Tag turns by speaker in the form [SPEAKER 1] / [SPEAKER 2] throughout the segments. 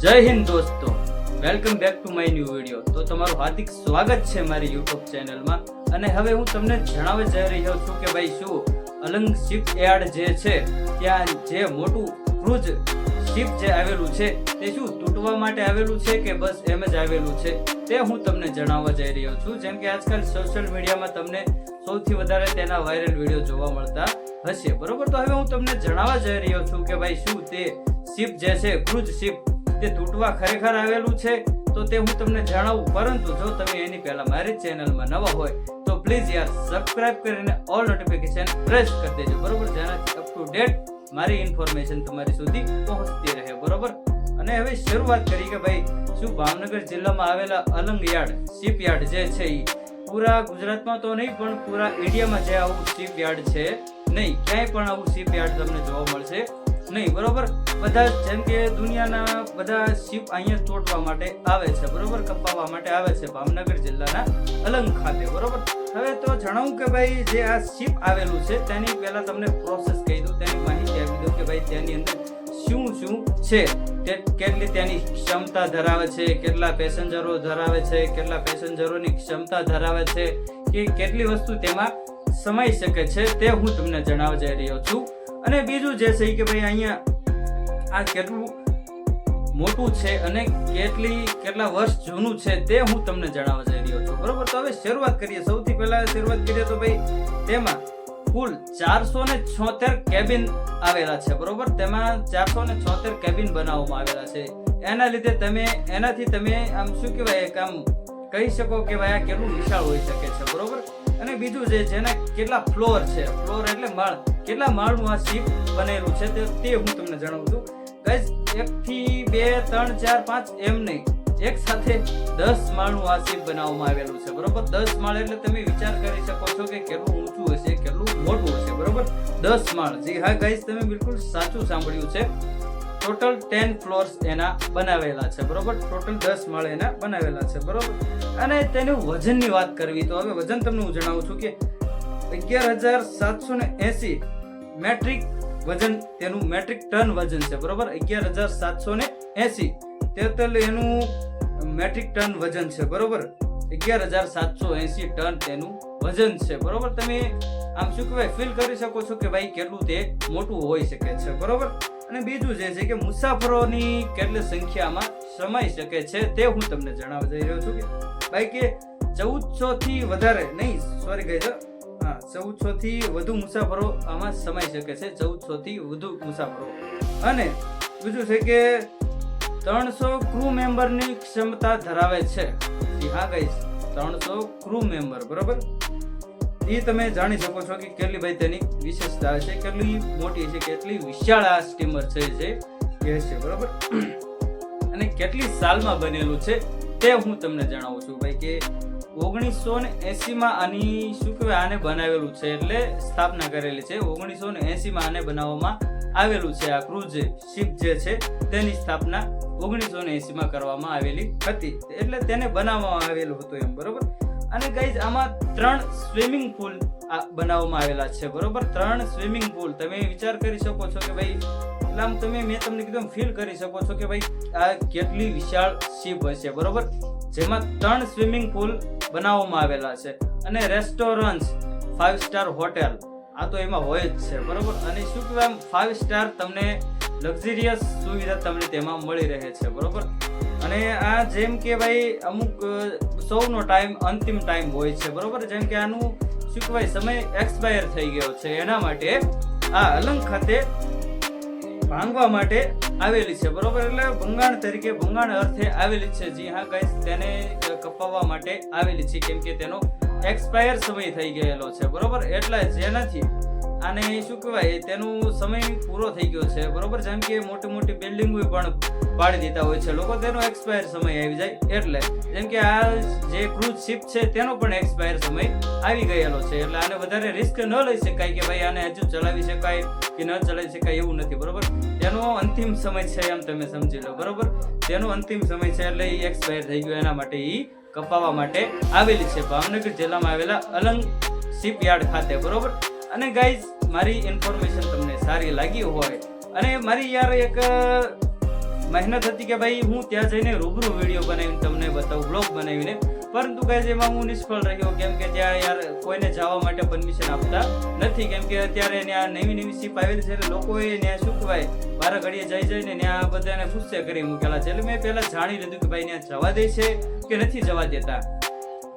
[SPEAKER 1] જય હિન્દ દોસ્તો, welcome back to my new video. તો તમારું હાર્દિક સ્વાગત છે મારી યુટ્યુબ ચેનલમાં। અને હવે હું તમને જણાવવા જઈ રહ્યો છું કે ભાઈ શું અલંગ શિપ યાર્ડ જે છે ત્યાં જે મોટું ક્રૂઝ શિપ જે આવેલું છે તે શું તૂટવા માટે આવેલું છે કે બસ એમ જ આવેલું છે તે હું તમને જણાવવા જઈ રહ્યો છું। જેમ કે આજકાલ સોશિયલ મીડિયામાં તમને સૌથી વધારે તેના વાયરલ વિડીયો જોવા મળતા હશે, બરોબર। તો હવે હું તમને જણાવવા જઈ રહ્યો છું કે ભાઈ શું તે શિપ જે છે ક્રૂઝ શિપ તે તૂટવા ખરેખર આવેલું છે તો તે હું તમને જણાવું। પરંતુ જો તમે એની પહેલા મારી ચેનલમાં નવા હોય તો પ્લીઝ યાર સબસ્ક્રાઇબ કરીને ઓલ નોટિફિકેશન પ્રેસ કરી દેજો, બરોબર, જેનાથી અપ ટુ ડેટ મારી ઇન્ફોર્મેશન તમારી સુધી પહોંચતી રહે, બરોબર। અને હવે શરૂઆત કરી કે ભાઈ શું ભાવનગર જિલ્લામાં આવેલા અલંગ યાર્ડ શિપ યાર્ડ જે છે એ પૂરા ગુજરાતમાં તો નહીં પણ પૂરા ઇન્ડિયામાં જે આવું શિપ યાર્ડ છે નહીં, ક્યાંય પણ આવું શિપ યાર્ડ તમને જોવા મળશે નહીં, બરોબર। બધા જેમ કે દુનિયાના બધા શિપ અહીંયા તોડવા માટે આવે છે, બરોબર, કપાવવા માટે આવે છે ભાવનગર જિલ્લાના અલંગ ખાતે, બરોબર। હવે તો જણાવું કે ભાઈ જે આ શિપ આવેલું છે તેની પહેલા તમને પ્રોસેસ કહી દઉં, તેની માહિતી આપી દઉં કે ભાઈ તેની અંદર શું શું છે, કેટલી તેની ક્ષમતા ધરાવે છે, કેટલા પેસેન્જરો ધરાવે છે, કેટલા પેસેન્જરોની ક્ષમતા ધરાવે છે, કે કેટલી વસ્તુ તેમાં સમાઈ શકે છે તે હું તમને જણાવવા જઈ રહ્યો છું। અને બીજું જે છે કે ભાઈ અહીંયા આ કેટલું મોટું છે અને કેટલા વર્ષ જૂનું છે તે હું તમને જણાવવા જઈ રહ્યો છું, બરોબર। તો હવે શરૂઆત કરીએ। સૌથી પહેલા શરૂઆત કરીએ તો ભાઈ તેમાં કુલ 476 કેબિન આવેલા છે, બરોબર। તેમાં 476 કેબિન બનાવવામાં આવેલા છે। એના લીધે એનાથી તમે આમ શું કહેવાય એક આમ કહી શકો કે ભાઈ આ કેટલું વિશાળ હોઈ શકે છે, બરોબર। અને બીજું જે જેના કેટલા ફ્લોર છે, ફ્લોર એટલે માળ, કેટલા માળનું આ શિપ બનેલું છે તે હું તમને જણાવું છું ગાઈસ। 1 થી 2 3 4 5 એમ નહીં, એક સાથે 10 માળનું આ શિપ બનાવવામાં આવેલું છે, બરોબર। 10 માળ એટલે તમે વિચાર કરી શકો છો કે કેટલું ઊંચું હશે, કેટલું મોટું હશે, બરોબર। 10 માળ, જી હા ગાઈસ, તમે બિલકુલ સાચું સાંભળ્યું છે। ટોટલ 10 ફ્લોર્સ એના બનાવેલા છે, બરોબર। ટોટલ 10 માળ એના બનાવેલા છે, બરોબર। અને તેનું વજનની વાત કરવી તો હવે વજન તમને હું જણાવું છું કે 11,780 મેટ્રિક વજન, તેનું મેટ્રિક ટન વજન છે, બરોબર। 11,780 તેલ એનું મેટ્રિક ટન વજન છે, બરોબર। 11,780 ટન તેનું વજન છે, બરોબર। તમે આમ શું કહેવાય ફીલ કરી શકો છો કે ભાઈ કેટલું તે મોટું હોઈ શકે છે, બરોબર। અને બીજું જે છે કે મુસાફરોની કેટલી સંખ્યામાં સમાઈ શકે છે તે હું તમને જણાવવા જઈ રહ્યો છું કે ભાઈ કે 1400 થી વધારે નહીં, સોરી ગાઈઝ, 1400 થી વધુ મુસાફરો આમાં સમાઈ શકે છે, 1400 થી વધુ મુસાફરો। અને બીજું છે કે 300 ક્રૂ મેમ્બરની ક્ષમતા ધરાવે છે, હા ગાઈઝ, 300 ક્રૂ મેમ્બર, બરોબર। એ તમે જાણી શકો છો કે કેટલી ભાઈ તેની વિશેષતા છે, કેટલી મોટી છે, કેટલી વિશાળ આ સ્ટીમર છે જે છે, બરોબર। અને કેટલી સાલમાં બનેલું છે તે હું તમને જણાવું છું ભાઈ કે 1980 માં આની શું કહેવાય આને બનાવેલું છે, એટલે સ્થાપના કરેલી છે 1980 માં આને બનાવવામાં આવેલું છે। આ ક્રૂઝ શિપ જે છે તેની સ્થાપના 1980 માં કરવામાં આવેલી હતી, એટલે તેને બનાવવામાં આવેલું હતું એમ, બરોબર। અને ગાઈઝ આમાં 3 સ્વિમિંગ પૂલ બનાવવામાં આવેલા છે, બરોબર। 3 સ્વિમિંગ પૂલ, તમે વિચાર કરી શકો છો કે ભાઈ એટલે આમ મેં તમને કીધું ફીલ કરી શકો છો કે ભાઈ આ કેટલી વિશાળ શિપ હશે, બરોબર। જેમાં 3 સ્વિમિંગ પૂલ બનાવવામાં આવેલા છે અને રેસ્ટોરન્ટ્સ, 5 સ્ટાર હોટેલ આ તો એમાં હોય જ છે, બરોબર। અને શું કહેવાય 5 સ્ટાર તમને લક્ઝરિયસ સુવિધા તમને તેમાં મળી રહે છે, બરોબર। અને આ જેમ કે ભાઈ અમુક સૌનો ટાઈમ અંતિમ ટાઈમ હોય છે, બરોબર। જેમ કે આનું શું કહેવાય સમય એક્સપાયર થઈ ગયો છે, એના માટે આ અલંગ ખાતે ભાંગવા માટે આવેલી છે, બરોબર। એટલે ભંગાણ તરીકે, ભંગાણ અર્થે આવેલી છે, જી હા ગાઈસ, તેને કપાવવા માટે આવેલી છે કેમ કે તેનો એક્સપાયર સમય થઈ ગયેલો છે, બરોબર। એટલે જેનાથી આને શું કહેવાય તેનો સમય પૂરો થઈ ગયો છે, બરોબર। જેમ કે મોટી મોટી બિલ્ડિંગો પણ પાડી દેતા હોય છે લોકો, તેનો એક્સપાયર સમય આવી જાય, એટલે જેમ કે આ જે ક્રૂઝ શિપ છે તેનો પણ એક્સપાયર સમય આવી ગયેલો છે, એટલે આને વધારે રિસ્ક ન લઈ શકાય કે ભાઈ આને હજુ ચલાવી શકાય કે ન ચલાવી શકાય એવું નથી, બરોબર। તેનો અંતિમ સમય છે એમ તમે સમજી લો, બરોબર। તેનો અંતિમ સમય છે એટલે એ એક્સપાયર થઈ ગયો, એના માટે એ કપાવવા માટે આવેલી છે ભાવનગર જિલ્લામાં આવેલા અલંગ શિપ યાર્ડ ખાતે, બરોબર। અને ગાઈઝ મારી ઇન્ફોર્મેશન તમને સારી લાગી હોય અને મારી યાર એક મહેનત હતી કે ભાઈ હું ત્યાં જઈને રૂબરૂ વિડીયો બનાવીને તમને બતાવું, બ્લોગ બનાવીને, પરંતુ ગાઈઝ એમાં હું નિષ્ફળ રહ્યો, કેમ કે ત્યાં યાર કોઈને જવા માટે પરમિશન આપતા નથી, કેમ કે અત્યારે ત્યાં નવી શિપ આવેલી છે એટલે લોકોએ ત્યાં શું કહેવાય બારા ઘડીએ જઈને ત્યાં બધાને ગુસ્સે કરી મૂકેલા છે. એટલે મેં પહેલા જાણી લીધું કે ભાઈ ત્યાં જવા દે છે કે નથી જવા દેતા.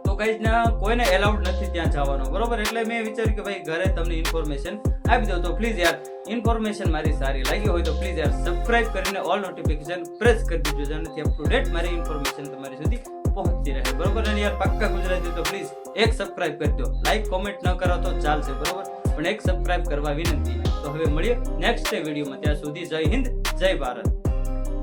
[SPEAKER 1] તો ગાઈઝ ના કોઈને એલાઉડ નથી ત્યાં જવાનો, બરોબર. એટલે મેં વિચાર્યું કે ભાઈ ઘરે તમને ઇન્ફોર્મેશન આપી દો. તો પ્લીઝ યાર ઇન્ફોર્મેશન મારી સારી લાગી હોય તો પ્લીઝ યાર સબસ્ક્રાઇબ કરીને ઓલ નોટિફિકેશન પ્રેસ કરી દીધો, જેનાથી અપ ટુ ડેટ મારી ઇન્ફોર્મેશન તમારી સુધી પહોંચતી રહે, બરોબર. અને યાર પાક્કા ગુજરાતી તો પ્લીઝ એક સબસ્ક્રાઇબ કરી દો, લાઈક કોમેન્ટ ન કરો તો ચાલશે, બરોબર, પણ એક સબસ્ક્રાઇબ કરવા વિનંતી. તો હવે મળીએ નેક્સ્ટ વિડીયોમાં, ત્યાં સુધી જય હિન્દ જય ભારત.